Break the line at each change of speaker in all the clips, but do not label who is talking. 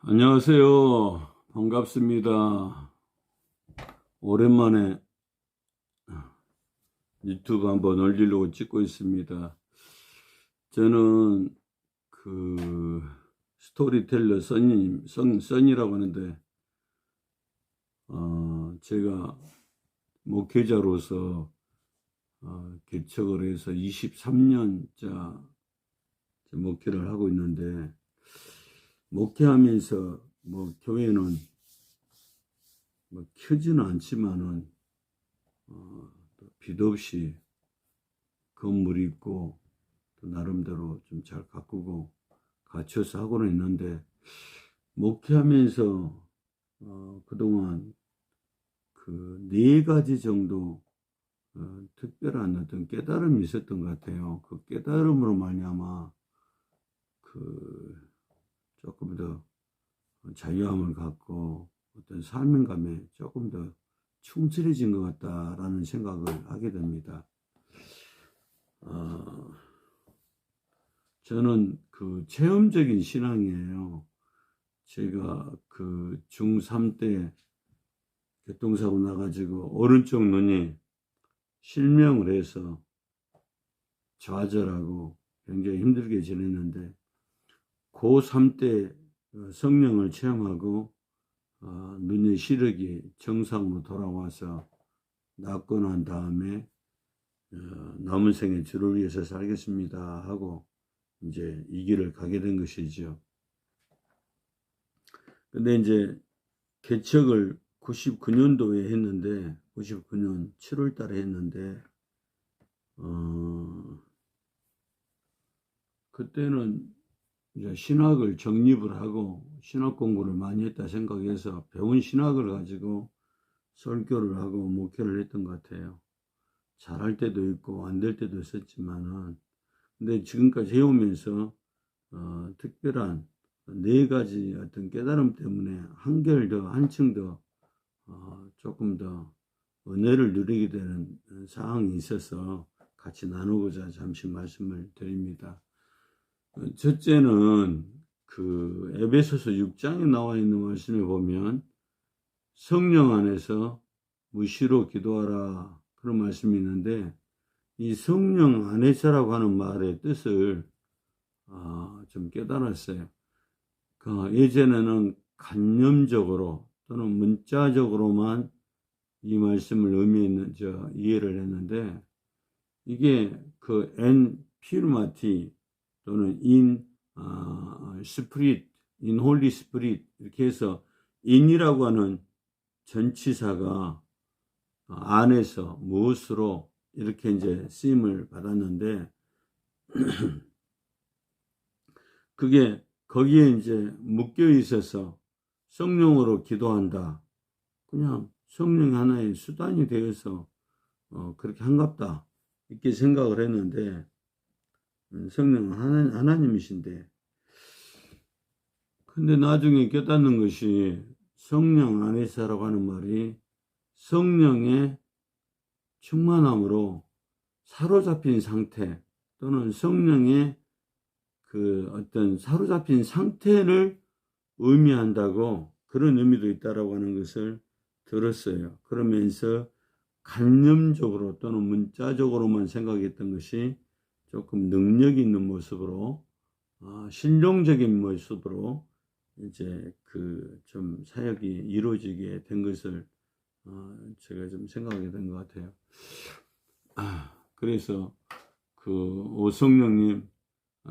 안녕하세요. 반갑습니다. 오랜만에 유튜브 한번 올리려고 찍고 있습니다. 저는 그 스토리텔러 써니라고 하는데, 제가 목회자로서 개척을 해서 23년차 목회를 하고 있는데, 목회하면서 교회는 크지는 않지만은 빚 없이 건물이 있고 또 나름대로 좀 잘 가꾸고 갖춰서 하고는 있는데, 목회하면서 그동안 그 4가지 정도 특별한 어떤 깨달음이 있었던 것 같아요. 그 깨달음으로 말미암아 그 조금 더 자유함을 갖고 어떤 사명감에 조금 더 충실해진 것 같다라는 생각을 하게 됩니다. 저는 그 체험적인 신앙이에요. 제가 그 중3 때 교통사고 나가지고 오른쪽 눈이 실명을 해서 좌절하고 굉장히 힘들게 지냈는데, 고3 때 성령을 체험하고 눈의 시력이 정상으로 돌아와서 낫고 난 다음에 남은 생에 주를 위해서 살겠습니다 하고 이제 이 길을 가게 된 것이죠. 근데 이제 개척을 99년도에 했는데, 99년 7월 달에 했는데, 그때는 이제 신학을 정립을 하고 신학 공부를 많이 했다 생각해서 배운 신학을 가지고 설교를 하고 목회를 했던 것 같아요. 잘할 때도 있고 안 될 때도 있었지만은, 근데 지금까지 해오면서 특별한 4가지 어떤 깨달음 때문에 한결 더 한층 더 조금 더 은혜를 누리게 되는 상황이 있어서 같이 나누고자 잠시 말씀을 드립니다. 첫째는 그 에베소서 6장에 나와 있는 말씀에 보면 성령 안에서 무시로 기도하라, 그런 말씀이 있는데, 이 성령 안에서라고 하는 말의 뜻을 좀 깨달았어요. 예전에는 간념적으로 또는 문자적으로만 이 말씀을 이해를 했는데, 이게 그 피르마티 또는 스피릿, 홀리 스피릿 이렇게 해서 인이라고 하는 전치사가 안에서 무엇으로 이렇게 이제 쓰임을 받았는데, 그게 거기에 이제 묶여 있어서 성령으로 기도한다, 그냥 성령 하나의 수단이 되어서 그렇게 한갑다 이렇게 생각을 했는데, 성령은 하나님이신데, 근데 나중에 깨닫는 것이 성령 안에서라고 하는 말이 성령의 충만함으로 사로잡힌 상태 또는 성령의 그 어떤 사로잡힌 상태를 의미한다고, 그런 의미도 있다라고 하는 것을 들었어요. 그러면서 간념적으로 또는 문자적으로만 생각했던 것이 조금 능력 있는 모습으로, 신령적인 모습으로 이제 그 좀 사역이 이루어지게 된 것을 제가 좀 생각하게 된 것 같아요. 그래서 오 성령님,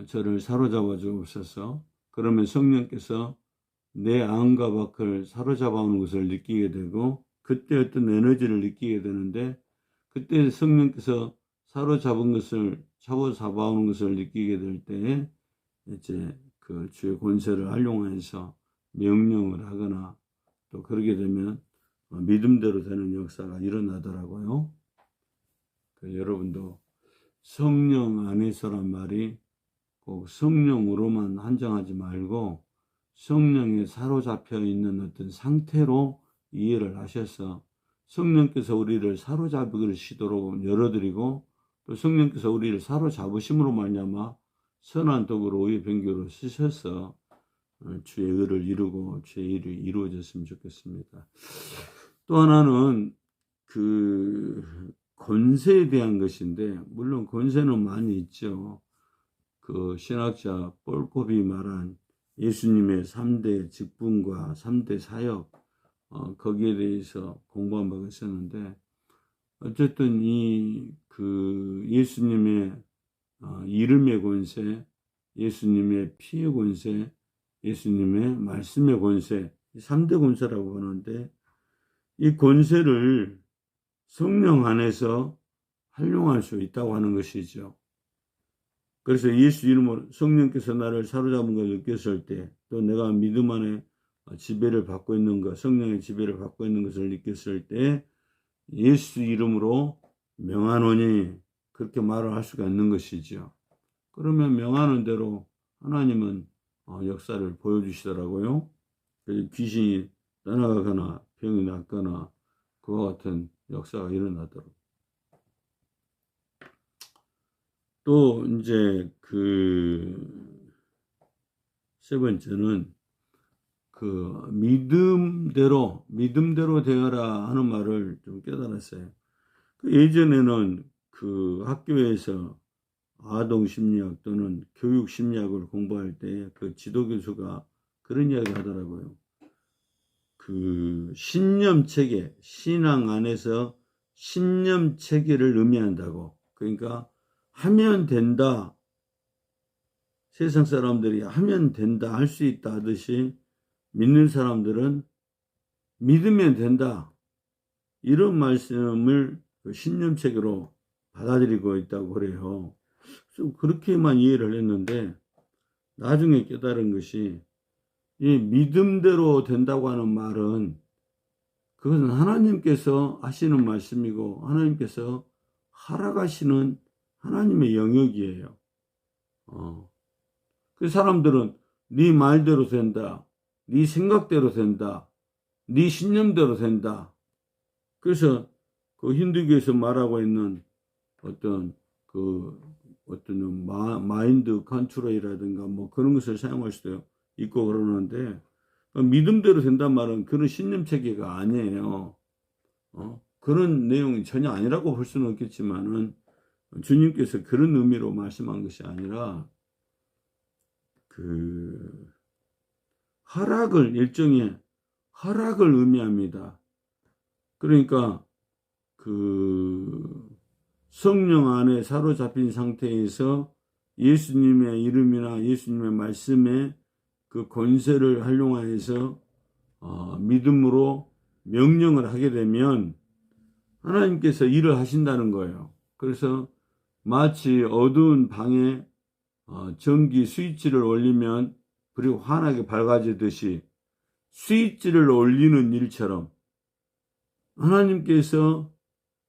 저를 사로잡아 주옵소서. 그러면 성령께서 내 안과 밖을 사로잡아 오는 것을 느끼게 되고, 그때 어떤 에너지를 느끼게 되는데, 그때 성령께서 사로잡아 오는 것을 느끼게 될 때에 이제 그 주의 권세를 활용해서 명령을 하거나, 또 그러게 되면 믿음대로 되는 역사가 일어나더라고요. 여러분도 성령 안에서란 말이 꼭 성령으로만 한정하지 말고 성령에 사로잡혀 있는 어떤 상태로 이해를 하셔서, 성령께서 우리를 사로잡으시도록 열어드리고, 또 성령께서 우리를 사로잡으심으로 말미암아 선한 도구로 오해 변교로 쓰셔서 주의 의를 이루고 주의 일이 이루어졌으면 좋겠습니다. 또 하나는 그 권세에 대한 것인데, 물론 권세는 많이 있죠. 그 신학자 폴콥이 말한 예수님의 3대 직분과 3대 사역, 거기에 대해서 공부한 바가 있었는데, 어쨌든 그 예수님의 이름의 권세, 예수님의 피의 권세, 예수님의 말씀의 권세, 3대 권세라고 하는데, 이 권세를 성령 안에서 활용할 수 있다고 하는 것이죠. 그래서 예수 이름으로 성령께서 나를 사로잡은 걸 느꼈을 때, 또 내가 믿음 안에 지배를 받고 있는 것, 성령의 지배를 받고 있는 것을 느꼈을 때, 예수 이름으로 명하노니, 그렇게 말을 할 수가 있는 것이죠. 그러면 명하는 대로 하나님은 역사를 보여주시더라고요. 귀신이 떠나가거나 병이 낫거나 그와 같은 역사가 일어나도록. 또 이제 그 세 번째는 그 믿음대로 되어라 하는 말을 좀 깨달았어요. 그 예전에는 그 학교에서 아동 심리학 또는 교육 심리학을 공부할 때 그 지도 교수가 그런 이야기 하더라고요. 그 신념 체계, 신앙 안에서 신념 체계를 의미한다고. 그러니까 하면 된다. 세상 사람들이 하면 된다, 할 수 있다 하듯이 믿는 사람들은 믿으면 된다. 이런 말씀을 신념 체계로 받아들이고 있다고 그래요. 좀 그렇게만 이해를 했는데 나중에 깨달은 것이 이 믿음대로 된다고 하는 말은 그것은 하나님께서 하시는 말씀이고 하나님께서 허락하시는 하나님의 영역이에요. 그 사람들은 네 말대로 된다, 네 생각대로 된다, 네 신념대로 된다. 그래서 그 힌두교에서 말하고 있는 어떤 마인드 컨트롤이라든가 뭐 그런 것을 사용할 수도 있고 그러는데, 믿음대로 된단 말은 그런 신념 체계가 아니에요. 그런 내용이 전혀 아니라고 볼 수는 없겠지만은 주님께서 그런 의미로 말씀한 것이 아니라 그 일종의 허락을 의미합니다. 그러니까 그 성령 안에 사로잡힌 상태에서 예수님의 이름이나 예수님의 말씀에 그 권세를 활용하여서 믿음으로 명령을 하게 되면 하나님께서 일을 하신다는 거예요. 그래서 마치 어두운 방에 전기 스위치를 올리면 불이 환하게 밝아지듯이 스위치를 올리는 일처럼 하나님께서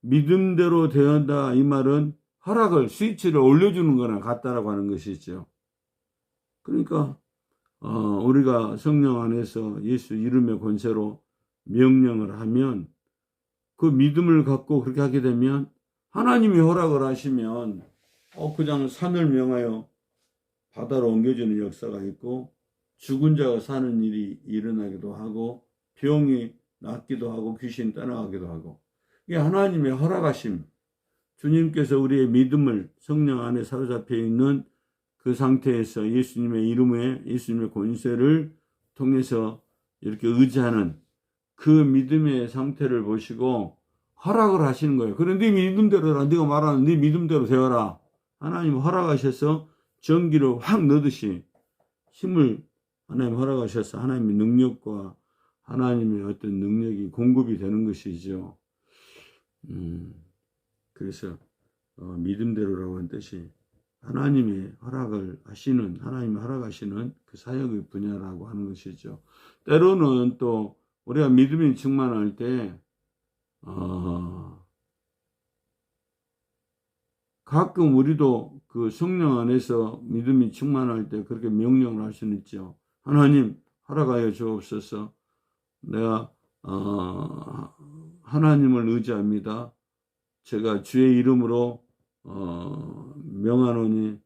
믿음대로 되었다, 이 말은 허락을, 스위치를 올려주는 거나 같다라고 하는 것이죠. 그러니까 우리가 성령 안에서 예수 이름의 권세로 명령을 하면 그 믿음을 갖고 그렇게 하게 되면 하나님이 허락을 하시면 그냥 산을 명하여 바다로 옮겨주는 역사가 있고 죽은 자가 사는 일이 일어나기도 하고 병이 낫기도 하고 귀신 떠나가기도 하고, 이게 하나님의 허락하심, 주님께서 우리의 믿음을 성령 안에 사로잡혀 있는 그 상태에서 예수님의 이름에 예수님의 권세를 통해서 이렇게 의지하는 그 믿음의 상태를 보시고 허락을 하시는 거예요. 그래, 네 믿음대로라. 네가 말하는 네 믿음대로 되어라. 하나님 허락하셔서 전기를 확 넣듯이 힘을 하나님 허락하셔서 하나님의 능력과 하나님의 어떤 능력이 공급이 되는 것이죠. 그래서 믿음대로라고 하는 뜻이 하나님이 허락하시는 그 사역의 분야라고 하는 것이죠. 때로는 또 우리가 믿음이 충만할 때 가끔 우리도 그 성령 안에서 믿음이 충만할 때 그렇게 명령을 할 수는 있죠. 하나님 허락하여 주옵소서. 내가 하나님을 의지합니다. 제가 주의 이름으로 명하노니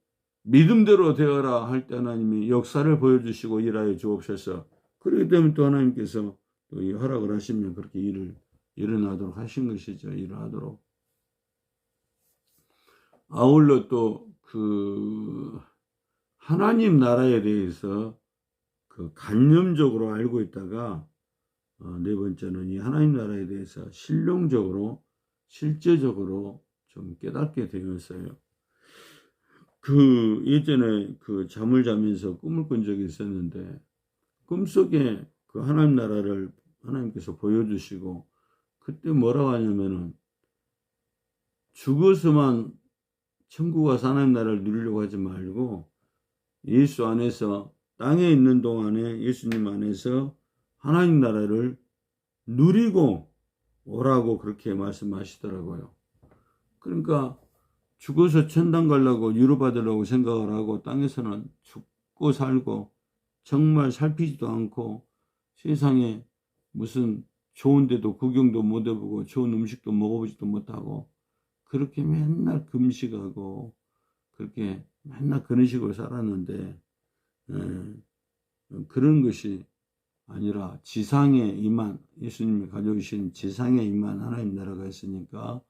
믿음대로 되어라 할 때 하나님이 역사를 보여주시고 일하여 주옵소서. 그렇기 때문에 또 하나님께서 또 이 허락을 하시면 그렇게 일을 일어나도록 하신 것이죠. 일을 하도록. 아울러 또 그 하나님 나라에 대해서 그 관념적으로 알고 있다가 네 번째는 이 하나님 나라에 대해서 실용적으로 실제적으로 좀 깨닫게 되었어요. 그 예전에 그 잠을 자면서 꿈을 꾼 적이 있었는데 꿈속에 그 하나님 나라를 하나님께서 보여주시고 그때 뭐라고 하냐면은 죽어서만 천국 가서 하나님 나라를 누리려고 하지 말고 예수 안에서 땅에 있는 동안에 예수님 안에서 하나님 나라를 누리고 오라고 그렇게 말씀하시더라고요. 그러니까 죽어서 천당 가려고 유로받으려고 생각을 하고 땅에서는 죽고 살고 정말 살피지도 않고 세상에 무슨 좋은 데도 구경도 못 해보고 좋은 음식도 먹어보지도 못하고 그렇게 맨날 금식하고 그렇게 맨날 그런 식으로 살았는데 그런 것이 아니라 지상에 임한 예수님이 가져오신 지상에 임한 하나님 나라가 있으니까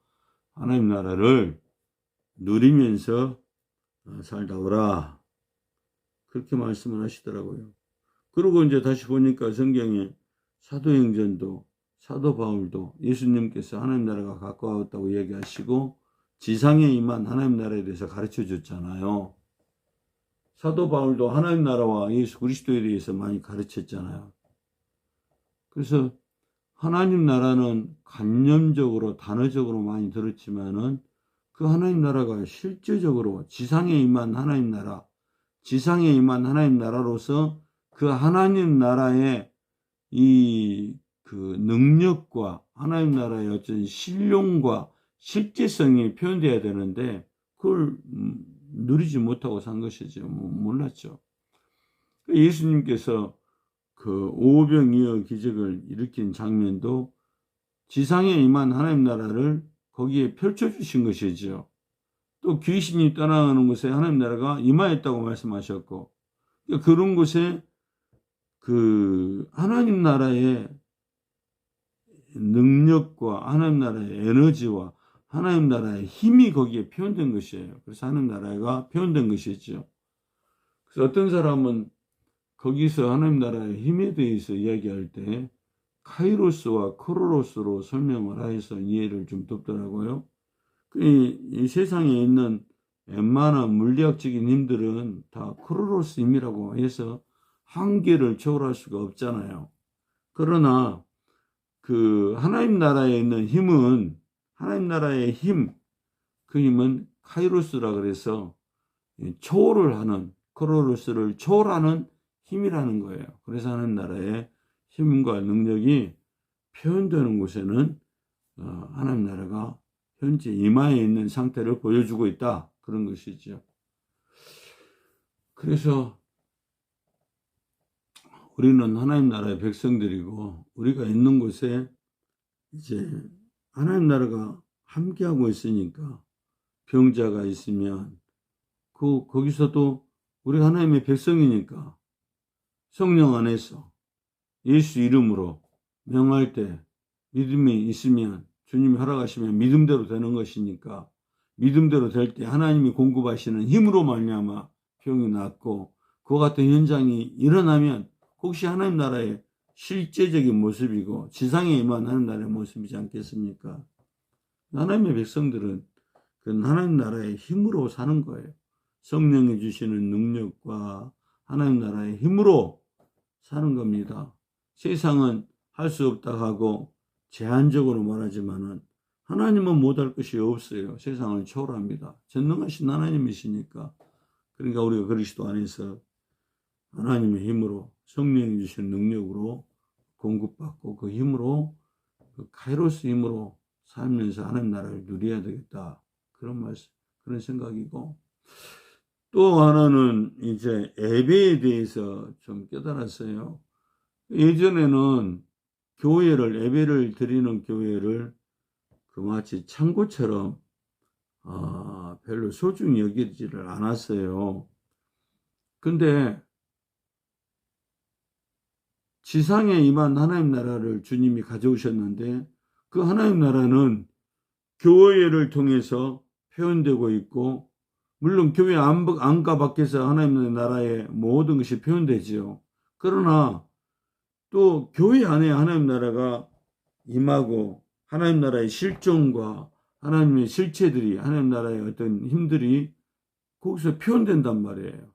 하나님 나라를 누리면서 살다 오라 그렇게 말씀을 하시더라고요. 그리고 이제 다시 보니까 성경에 사도행전도 사도 바울도 예수님께서 하나님 나라가 가까웠다고 얘기하시고 지상에 임한 하나님 나라에 대해서 가르쳐 줬잖아요. 사도 바울도 하나님 나라와 예수 그리스도에 대해서 많이 가르쳤잖아요. 그래서 하나님 나라는 관념적으로 단어적으로 많이 들었지만은 그 하나님 나라가 실제적으로 지상에 임한 하나님 나라, 지상에 임한 하나님 나라로서 그 하나님 나라의 이 그 능력과 하나님 나라의 어떤 신용과 실제성이 표현돼야 되는데 그걸 누리지 못하고 산 것이죠. 몰랐죠. 예수님께서 그 오병이어 기적을 일으킨 장면도 지상에 임한 하나님 나라를 거기에 펼쳐주신 것이죠. 또 귀신이 떠나가는 곳에 하나님 나라가 임하였다고 말씀하셨고 그런 곳에 그 하나님 나라의 능력과 하나님 나라의 에너지와 하나님 나라의 힘이 거기에 표현된 것이에요. 그래서 하나님 나라가 표현된 것이죠. 그래서 어떤 사람은 거기서 하나님 나라의 힘에 대해서 이야기할 때 카이로스와 크로로스로 설명을 하여서 이해를 좀 돕더라고요. 이 세상에 있는 웬만한 물리학적인 힘들은 다 크로로스 힘이라고 해서 한계를 초월할 수가 없잖아요. 그러나 그 하나님 나라에 있는 힘은 하나님 나라의 힘, 그 힘은 카이로스라 그래서 초월을 하는 크로로스를 초월하는 힘이라는 거예요. 그래서 하나님 나라의 힘과 능력이 표현되는 곳에는 하나님 나라가 현재 임하에 있는 상태를 보여주고 있다. 그런 것이죠. 그래서 우리는 하나님 나라의 백성들이고 우리가 있는 곳에 이제 하나님 나라가 함께하고 있으니까 병자가 있으면 거기서도 우리가 하나님의 백성이니까 성령 안에서 예수 이름으로 명할 때 믿음이 있으면 주님이 허락하시면 믿음대로 되는 것이니까 믿음대로 될 때 하나님이 공급하시는 힘으로 말미암아 병이 낫고 그와 같은 현상이 일어나면 혹시 하나님 나라의 실제적인 모습이고 지상에 임한 하나님 나라의 모습이지 않겠습니까? 하나님의 백성들은 그 하나님 나라의 힘으로 사는 거예요. 성령이 주시는 능력과 하나님 나라의 힘으로 사는 겁니다. 세상은 할 수 없다 하고 제한적으로 말하지만은 하나님은 못할 것이 없어요. 세상을 초월합니다. 전능하신 하나님이시니까. 그러니까 우리가 그리스도 안에서 하나님의 힘으로 성령이 주신 능력으로 공급받고 그 힘으로 그 카이로스 힘으로 살면서 하나님 나라를 누려야 되겠다. 그런 말씀, 그런 생각이고 또 하나는 이제 예배에 대해서 좀 깨달았어요. 예전에는 교회를 예배를 드리는 교회를 그 마치 창고처럼 별로 소중히 여기지를 않았어요. 근데 지상에 임한 하나님 나라를 주님이 가져오셨는데 그 하나님 나라는 교회를 통해서 표현되고 있고, 물론 교회 안과 밖에서 하나님의 나라의 모든 것이 표현되지요. 그러나 또 교회 안에 하나님 나라가 임하고 하나님 나라의 실존과 하나님의 실체들이, 하나님 나라의 어떤 힘들이 거기서 표현된단 말이에요.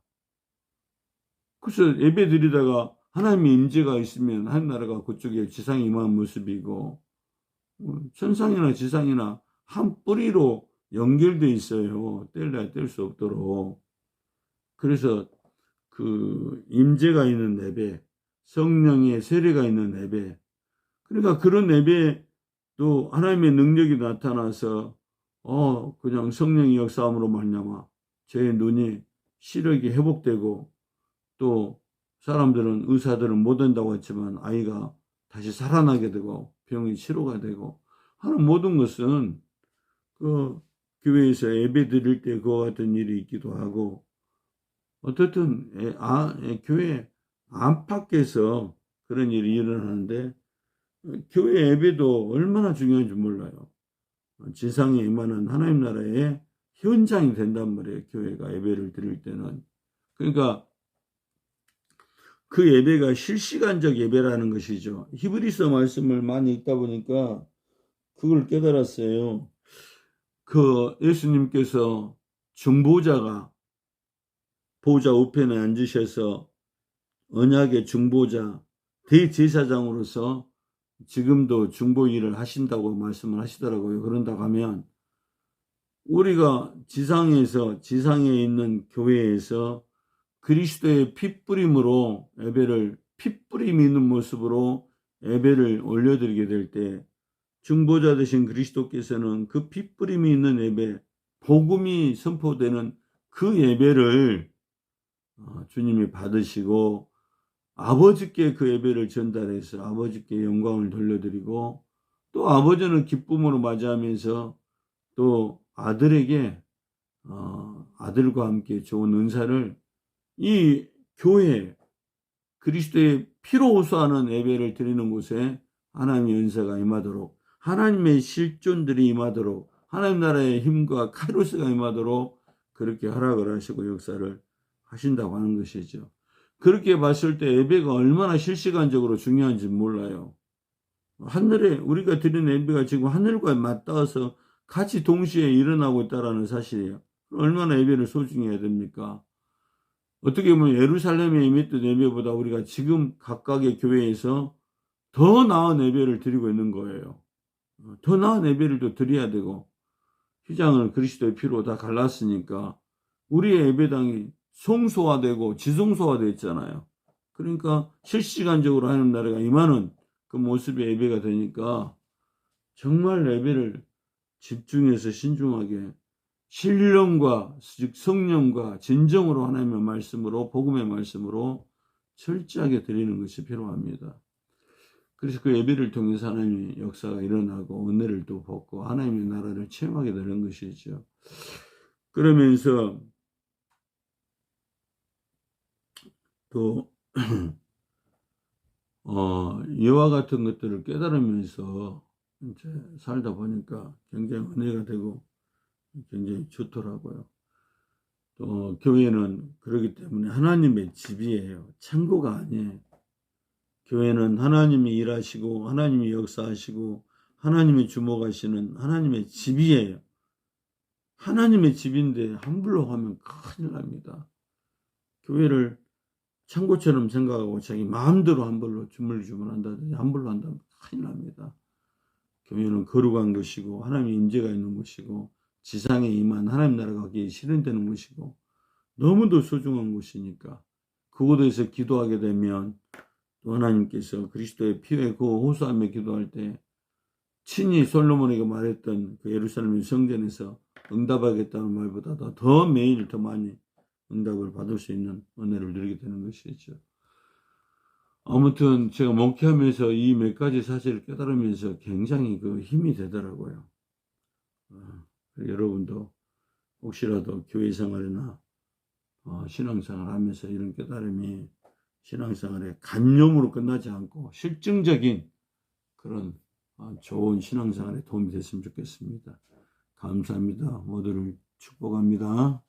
그래서 예배 드리다가 하나님의 임재가 있으면 하나님 나라가 그쪽에 지상에 임한 모습이고, 천상이나 지상이나 한 뿌리로 연결돼 있어요. 뗄래야 뗄 수 없도록. 그래서 그 임재가 있는 예배, 성령의 세례가 있는 예배, 그러니까 그런 예배도 하나님의 능력이 나타나서 그냥 성령의 역사함으로 말미암아 제 눈이 시력이 회복되고, 또 사람들은, 의사들은 못 된다고 했지만 아이가 다시 살아나게 되고 병이 치료가 되고 하는 모든 것은 그 교회에서 예배 드릴 때 그와 같은 일이 있기도 하고, 어떻든 교회 안팎에서 그런 일이 일어나는데, 교회 예배도 얼마나 중요한지 몰라요. 지상에 임하는 하나님 나라의 현장이 된단 말이에요. 교회가 예배를 드릴 때는. 그러니까 그 예배가 실시간적 예배라는 것이죠. 히브리서 말씀을 많이 읽다 보니까 그걸 깨달았어요. 그 예수님께서 중보자가 보좌 우편에 앉으셔서 언약의 중보자, 대제사장으로서 지금도 중보 일을 하신다고 말씀을 하시더라고요. 그런다고 하면 우리가 지상에 있는 교회에서 그리스도의 핏뿌림으로 핏뿌림 있는 모습으로 예배를 올려드리게 될 때, 중보자 되신 그리스도께서는 그 핏뿌림이 있는 예배, 복음이 선포되는 그 예배를 주님이 받으시고 아버지께 그 예배를 전달해서 아버지께 영광을 돌려드리고, 또 아버지는 기쁨으로 맞이하면서 또 아들에게 아들과 함께 좋은 은사를, 이 교회, 그리스도의 피로 호소하는 예배를 드리는 곳에 하나님의 은사가 임하도록, 하나님의 실존들이 임하도록, 하나님 나라의 힘과 카이로스가 임하도록 그렇게 허락을 하시고 역사를 하신다고 하는 것이죠. 그렇게 봤을 때 예배가 얼마나 실시간적으로 중요한지 몰라요. 하늘에 우리가 드리는 예배가 지금 하늘과 맞닿아서 같이 동시에 일어나고 있다는 사실이에요. 얼마나 예배를 소중히 해야 됩니까? 어떻게 보면 예루살렘에 임했던 예배보다 우리가 지금 각각의 교회에서 더 나은 예배를 드리고 있는 거예요. 더 나은 예배를 또 드려야 되고, 휘장을 그리스도의 피로 다 갈랐으니까 우리의 예배당이 성소화되고 지성소화되어 있잖아요. 그러니까 실시간적으로 하는 나라가 임하는 그 모습의 예배가 되니까 정말 예배를 집중해서 신중하게 신령과 즉 성령과 진정으로 하나님의 말씀으로, 복음의 말씀으로 철저하게 드리는 것이 필요합니다. 그래서 그 예배를 통해서 하나님의 역사가 일어나고 은혜를 또 받고 하나님의 나라를 체험하게 되는 것이죠. 그러면서 또 이와 같은 것들을 깨달으면서 이제 살다 보니까 굉장히 은혜가 되고 굉장히 좋더라고요. 또 교회는 그렇기 때문에 하나님의 집이에요. 창고가 아니에요. 교회는 하나님이 일하시고 하나님이 역사하시고 하나님이 주목하시는 하나님의 집이에요. 하나님의 집인데 함부로 하면 큰일 납니다. 교회를 창고처럼 생각하고 자기 마음대로 함부로 주물주물한다든지 함부로 한다면 큰일 납니다. 교회는 거룩한 것이고 하나님의 임재가 있는 것이고 지상에 임한 하나님 나라가 거기에 실현되는 것이고 너무도 소중한 곳이니까, 그곳에서 기도하게 되면 또 하나님께서 그리스도의 피에 그 호소하며 기도할 때 친히 솔로몬에게 말했던 그 예루살렘 성전에서 응답하겠다는 말보다 더 매일 더 많이 응답을 받을 수 있는 은혜를 누리게 되는 것이죠. 아무튼 제가 목회하면서 이 몇 가지 사실을 깨달으면서 굉장히 그 힘이 되더라고요. 여러분도 혹시라도 교회 생활이나 신앙생활 하면서 이런 깨달음이 신앙생활의 관념으로 끝나지 않고 실증적인 그런 좋은 신앙생활에 도움이 됐으면 좋겠습니다. 감사합니다. 모두를 축복합니다.